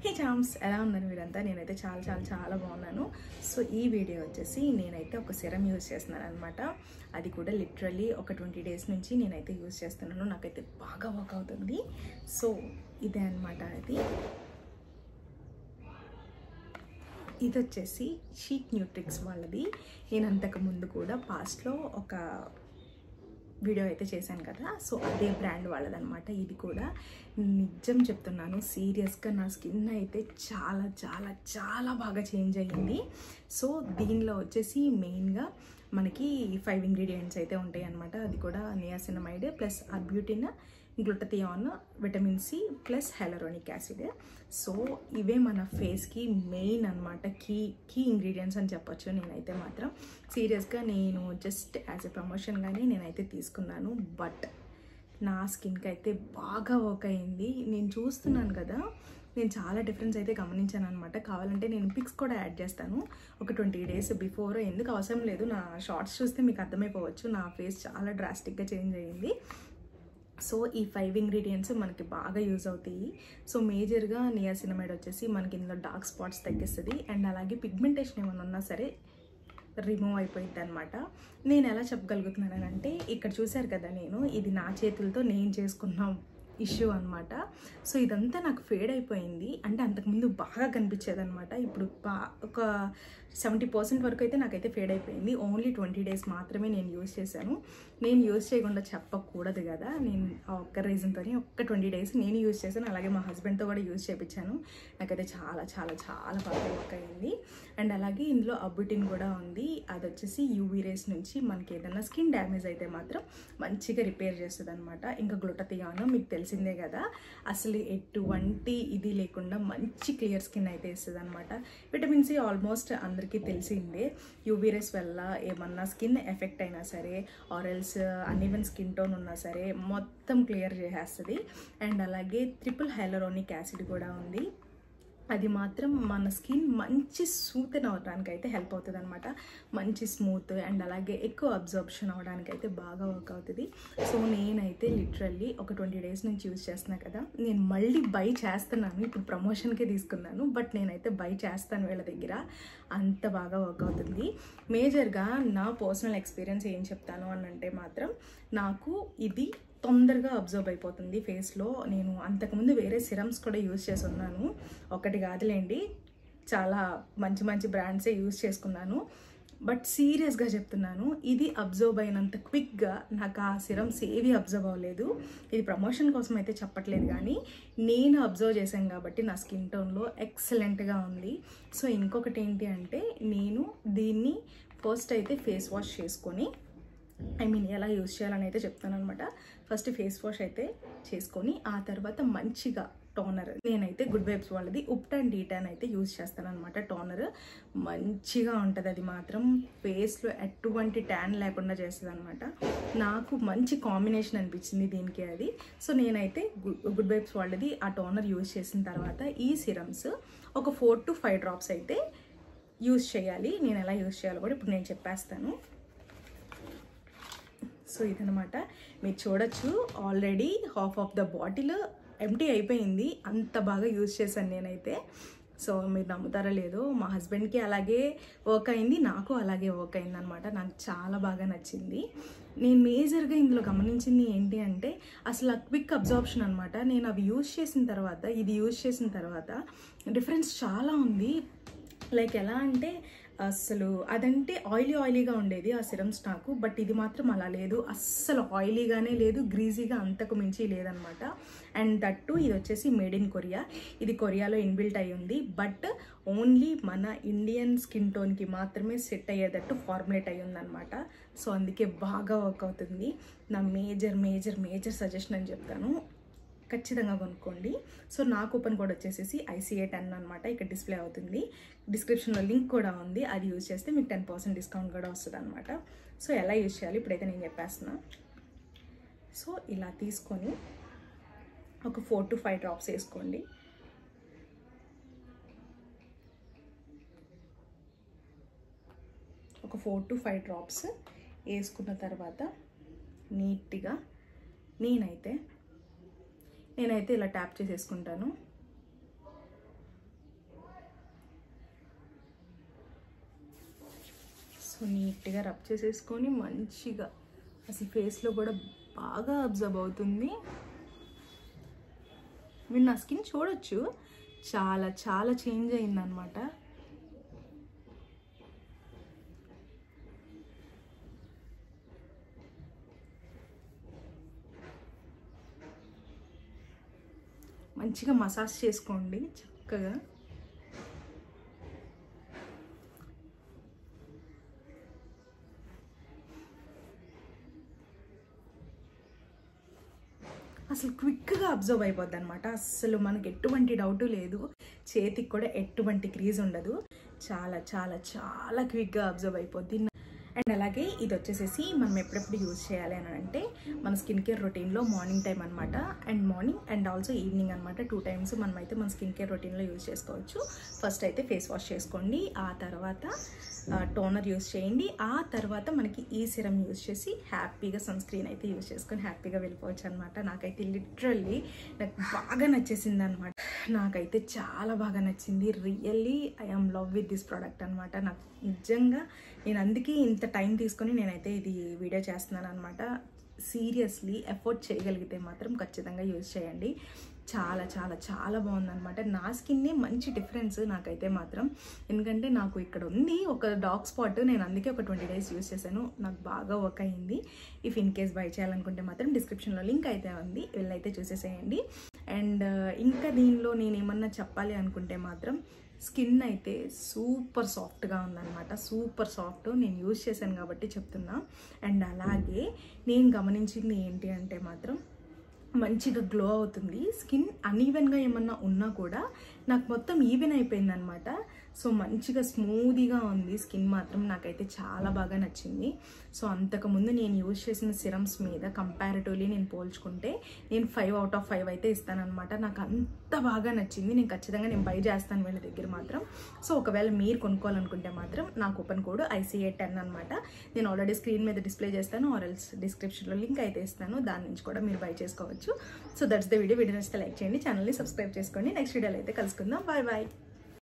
హే charms, ఎలా ఉన్నారు మీరంతా? నేనైతే చాలా చాలా చాలా బాగున్నాను. సో ఈ వీడియో వచ్చేసి నేనైతే ఒక సిరం యూజ్ చేస్తున్నాను అనమాట. అది కూడా లిటరల్లీ ఒక 20 డేస్ నుంచి నేనైతే యూజ్ చేస్తున్నాను. నాకైతే బాగా వర్క్ అవుతుంది. సో ఇదే అనమాట. ఇది వచ్చేసి షీక్ న్యూట్రిక్స్ వాళ్ళది. నేను అంతకుముందు కూడా పాస్ట్లో ఒక వీడియో అయితే చేశాను కదా, సో అదే బ్రాండ్ వాళ్ళదనమాట. ఇది కూడా నిజం చెప్తున్నాను, సీరియస్గా నా స్కిన్ అయితే చాలా చాలా చాలా బాగా చేంజ్ అయ్యింది. సో దీనిలో వచ్చేసి మెయిన్గా మనకి 5 ఇంగ్రీడియంట్స్ అయితే ఉంటాయి అనమాట. అది కూడా niacinamide plus arbutin, glutathione, vitamin C plus hyaluronic acid. So ఇవే మన ఫేస్కి మెయిన్ అనమాట, కీ ఇంగ్రీడియంట్స్ అని చెప్పొచ్చు. నేనైతే మాత్రం సీరియస్గా నేను జస్ట్ యాజ్ ఎ ప్రమోషన్గానే నేనైతే తీసుకున్నాను. బట్ నా స్కిన్కి అయితే బాగా వర్క్ అయింది. నేను చూస్తున్నాను కదా, నేను చాలా డిఫరెన్స్ అయితే గమనించాను అనమాట. కావాలంటే నేను పిక్స్ కూడా యాడ్ చేస్తాను ఒక 20 డేస్ బిఫోర్. ఎందుకు అవసరం లేదు, నా షార్ట్స్ చూస్తే మీకు అర్థమైపోవచ్చు. నా ఫేస్ చాలా డ్రాస్టిక్గా చేంజ్ అయ్యింది. సో ఈ 5 ఇంగ్రీడియంట్స్ మనకి బాగా యూజ్ అవుతాయి. సో మేజర్గా నియాసినమైడ్ వచ్చేసి మనకి ఇందులో డార్క్ స్పాట్స్ తగ్గిస్తుంది, అండ్ అలాగే పిగ్మెంటేషన్ ఏమైనా ఉన్నా సరే రిమూవ్ అయిపోయింది అనమాట. నేను ఎలా చెప్పగలుగుతున్నానంటే, ఇక్కడ చూశారు కదా, ఇది నా చేతులతో నేను చేసుకున్న ఇష్యూ అనమాట. సో ఇదంతా నాకు ఫేడ్ అయిపోయింది. అంటే అంతకుముందు బాగా కనిపించేది అనమాట. ఇప్పుడు ఒక 70% వరకు అయితే నాకైతే ఫేడ్ అయిపోయింది. ఓన్లీ 20 డేస్ మాత్రమే నేను యూజ్ చేశాను. నేను యూజ్ చేయకుండా చెప్పకూడదు కదా, నేను ఒక్క రీజన్తో ఒక్క 20 డేస్ నేను యూజ్ చేశాను. అలాగే మా హస్బెండ్తో కూడా యూజ్ చేయించాను. నాకైతే చాలా చాలా చాలా బాగా వర్క్ అయింది. అండ్ అలాగే ఇందులో అర్బ్యూటిన్ కూడా ఉంది. అది వచ్చేసి యూవీ రేస్ నుంచి మనకి ఏదైనా స్కిన్ డ్యామేజ్ అయితే మాత్రం మంచిగా రిపేర్ చేస్తుంది అనమాట. ఇంకా గ్లూటథియాన్ మీకు తెలిసిందే కదా, అసలు ఎటువంటి ఇది లేకుండా మంచి క్లియర్ స్కిన్ అయితే ఇస్తుంది అనమాట. విటమిన్ సి ఆల్మోస్ట్ అందరికీ తెలిసిందే. యూవీ రేస్ వల్ల ఏమన్నా స్కిన్ ఎఫెక్ట్ అయినా సరే, ఆరెల్స్ అన్ఈవెన్ స్కిన్ టోన్ ఉన్నా సరే మొత్తం క్లియర్ చేసేస్తుంది. అండ్ అలాగే ట్రిపుల్ హైలరోనిక్ యాసిడ్ కూడా ఉంది. అది మాత్రం మన స్కిన్ మంచి సూతన్ అవడానికి అయితే హెల్ప్ అవుతుంది అనమాట. మంచి స్మూత్ అండ్ అలాగే ఎక్కువ అబ్జర్ప్షన్ అవడానికి అయితే బాగా వర్క్ అవుతుంది. సో నేనైతే లిటరల్లీ ఒక 20 డేస్ నుంచి యూజ్ చేస్తున్నా కదా, నేను మళ్ళీ బై చేస్తున్నాను. ఇప్పుడు ప్రమోషన్కే తీసుకున్నాను, బట్ నేనైతే బై చేస్తాను వీళ్ళ దగ్గర. అంత బాగా వర్క్ అవుతుంది. మేజర్గా నా పర్సనల్ ఎక్స్పీరియన్స్ ఏం చెప్తాను అని అంటే మాత్రం, నాకు ఇది తొందరగా అబ్జర్వ్ అయిపోతుంది ఫేస్లో. నేను అంతకుముందు వేరే సిరమ్స్ కూడా యూజ్ చేసి ఉన్నాను, ఒకటి కాదులేండి, చాలా మంచి మంచి బ్రాండ్సే యూజ్ చేసుకున్నాను. బట్ సీరియస్గా చెప్తున్నాను, ఇది అబ్జర్వ్ అయినంత క్విక్గా నాకు ఆ సిరమ్స్ ఏవి అబ్జర్వ్ అవ్వలేదు. ఇది ప్రమోషన్ కోసం అయితే చెప్పట్లేదు, కానీ నేను అబ్జర్వ్ చేశాను కాబట్టి నా స్కిన్ టోన్లో ఎక్సలెంట్గా ఉంది. సో ఇంకొకటి ఏంటి అంటే, నేను దీన్ని ఫస్ట్ అయితే ఫేస్ వాష్ చేసుకొని, ఎలా యూజ్ చేయాలని అయితే చెప్తాను అనమాట. ఫస్ట్ ఫేస్ వాష్ అయితే చేసుకొని ఆ తర్వాత మంచిగా టోనర్, నేనైతే గుడ్ వైబ్స్ వాళ్ళది ఉప్టాన్ డీటాన్ అయితే యూజ్ చేస్తాను అనమాట. టోనర్ మంచిగా ఉంటుంది, అది మాత్రం ఫేస్లో ఎటువంటి ట్యాన్ లేకుండా చేస్తుంది అనమాట. నాకు మంచి కాంబినేషన్ అనిపించింది దీనికి అది. సో నేనైతే గుడ్ వైబ్స్ వాళ్ళది ఆ టోనర్ యూజ్ చేసిన తర్వాత ఈ సిరమ్స్ ఒక 4 to 5 డ్రాప్స్ అయితే యూజ్ చేయాలి. నేను ఎలా యూజ్ చేయాలో కూడా ఇప్పుడు నేను చెప్పేస్తాను. సో ఇదనమాట, మీరు చూడొచ్చు already half of the bottle empty అయిపోయింది. అంత బాగా యూజ్ చేశాను నేనైతే. సో మీరు నమ్ముతారో లేదో, మా హస్బెండ్కి అలాగే వర్క్ అయింది, నాకు అలాగే వర్క్ అయింది అనమాట. నాకు చాలా బాగా నచ్చింది. నేను మేజర్గా ఇందులో గమనించింది ఏంటి అంటే, అసలు క్విక్ అబ్జార్ప్షన్ అనమాట. నేను అవి యూజ్ చేసిన తర్వాత, ఇది యూజ్ చేసిన తర్వాత డిఫరెన్స్ చాలా ఉంది. లైక్ ఎలా అంటే, అసలు అదంటే ఆయిలీగా ఉండేది ఆ సిరమ్స్ నాకు, బట్ ఇది మాత్రం అలా లేదు. అస్సలు ఆయిలీగానే లేదు, గ్రీజీగా అంతకు మించి లేదనమాట. అండ్ దట్టు ఇది వచ్చేసి మేడ్ ఇన్ కొరియా. ఇది కొరియాలో ఇన్బిల్ట్ అయి ఉంది, బట్ ఓన్లీ మన ఇండియన్ స్కిన్ టోన్కి మాత్రమే సెట్ అయ్యేటట్టు ఫార్ములేట్ అయ్యి ఉందన్నమాట. సో అందుకే బాగా వర్క్ అవుతుంది. నా మేజర్ సజెషన్ అని చెప్తాను, ఖచ్చితంగా కొనుక్కోండి. సో నా కూపన్ కోడ్ వచ్చేసి ICA10 అనమాట. ఇక్కడ డిస్ప్లే అవుతుంది, డిస్క్రిప్షన్లో లింక్ కూడా ఉంది. అది యూజ్ చేస్తే మీకు 10% డిస్కౌంట్ కూడా వస్తుంది అనమాట. సో ఎలా యూజ్ చేయాలి ఇప్పుడైతే నేను చెప్పేస్తున్నా. సో ఇలా తీసుకొని ఒక 4 to 5 డ్రాప్స్ వేసుకోండి. ఒక 4 to 5 డ్రాప్స్ వేసుకున్న తర్వాత నీట్గా నేనైతే ఇలా ట్యాప్ చేసేసుకుంటాను. సో నీట్గా రబ్ చేసేసుకొని మంచిగా అసలు ఫేస్లో కూడా బాగా అబ్జర్వ్ అవుతుంది. మీరు నా స్కిన్ చూడొచ్చు, చాలా చాలా చేంజ్ అయిందనమాట. మంచిగా మసాజ్ చేసుకోండి చక్కగా. అసలు క్విక్గా అబ్జర్వ్ అయిపోద్ది అనమాట. అసలు మనకి ఎటువంటి డౌటు లేదు, చేతికి కూడా ఎటువంటి క్రీజ్ ఉండదు. చాలా చాలా చాలా క్విక్గా అబ్జర్వ్ అయిపోద్ది. అండ్ అలాగే ఇది వచ్చేసేసి మనం ఎప్పుడెప్పుడు యూజ్ చేయాలి అని అంటే మన స్కిన్ కేర్ రొటీన్లో మార్నింగ్ టైం అనమాట, and morning and also evening అనమాట. 2 times మనమైతే మన స్కిన్ కేర్ రొటీన్లో యూజ్ చేసుకోవచ్చు. ఫస్ట్ అయితే ఫేస్ వాష్ చేసుకోండి, ఆ తర్వాత టోనర్ యూజ్ చేయండి, ఆ తర్వాత మనకి ఈ సిరం యూజ్ చేసి హ్యాపీగా సన్ స్క్రీన్ అయితే యూజ్ చేసుకొని హ్యాపీగా వెళ్ళిపోవచ్చు అనమాట. నాకైతే లిటరల్లీ నాకు బాగా నచ్చేసింది అనమాట. నాకైతే చాలా బాగా నచ్చింది. Really I am love with this product అనమాట. నాకు నిజంగా నేను అందుకే ఇంత టైం తీసుకొని నేనైతే ఇది వీడియో చేస్తున్నాను అనమాట. సీరియస్లీ ఎఫోర్ట్ చేయగలిగితే మాత్రం ఖచ్చితంగా యూజ్ చేయండి. చాలా చాలా చాలా బాగుందన్నమాట. నా స్కిన్నే మంచి డిఫరెన్స్ నాకైతే మాత్రం. ఎందుకంటే నాకు ఇక్కడ ఉంది ఒక డార్క్ స్పాట్, నేను అందుకే ఒక 20 days యూజ్ చేశాను. నాకు బాగా వర్క్ అయ్యింది. ఇఫ్ ఇన్ కేస్ బై చేయాలనుకుంటే మాత్రం డిస్క్రిప్షన్లో లింక్ అయితే ఉంది, వెళ్ళైతే చూసేసేయండి. అండ్ ఇంకా దీనిలో నేను ఏమన్నా చెప్పాలి అనుకుంటే మాత్రం స్కిన్ అయితే సూపర్ సాఫ్ట్గా ఉందన్నమాట. సూపర్ సాఫ్ట్, నేను యూజ్ చేశాను కాబట్టి చెప్తున్నా. అండ్ అలాగే నేను గమనించింది ఏంటి అంటే మాత్రం మంచిగా గ్లో అవుతుంది. స్కిన్ అన్ఈవెన్గా ఏమన్నా ఉన్నా కూడా నాకు మొత్తం ఈవెన్ అయిపోయింది అనమాట. సో మంచిగా స్మూదీగా ఉంది స్కిన్ మాత్రం. నాకైతే చాలా బాగా నచ్చింది. సో అంతకుముందు నేను యూజ్ చేసిన సిరమ్స్ మీద కంపారిటివ్లీ నేను పోల్చుకుంటే నేను 5 out of 5 అయితే ఇస్తానమాట. నాకు అంత బాగా నచ్చింది. నేను ఖచ్చితంగా బై చేస్తాను వీళ్ళ దగ్గర మాత్రం. సో ఒకవేళ మీరు కొనుక్కోవాలనుకుంటే మాత్రం నా కూపన్ కోడ్ ICA10 అనమాట. నేను ఆల్రెడీ స్క్రీన్ మీద డిస్ప్లే చేస్తాను, ఆర్ఎల్స్ డిస్క్రిప్షన్లో లింక్ అయితే ఇస్తాను, దాని నుంచి కూడా మీరు బై చేసుకోవచ్చు. So that's the video. Video నచ్చితే లైక్ చేయండి, ఛానల్ని సబ్స్క్రైబ్ చేసుకోండి. నెక్స్ట్ వీడియోలో అయితే కలుసుకుందాం. Bye bye.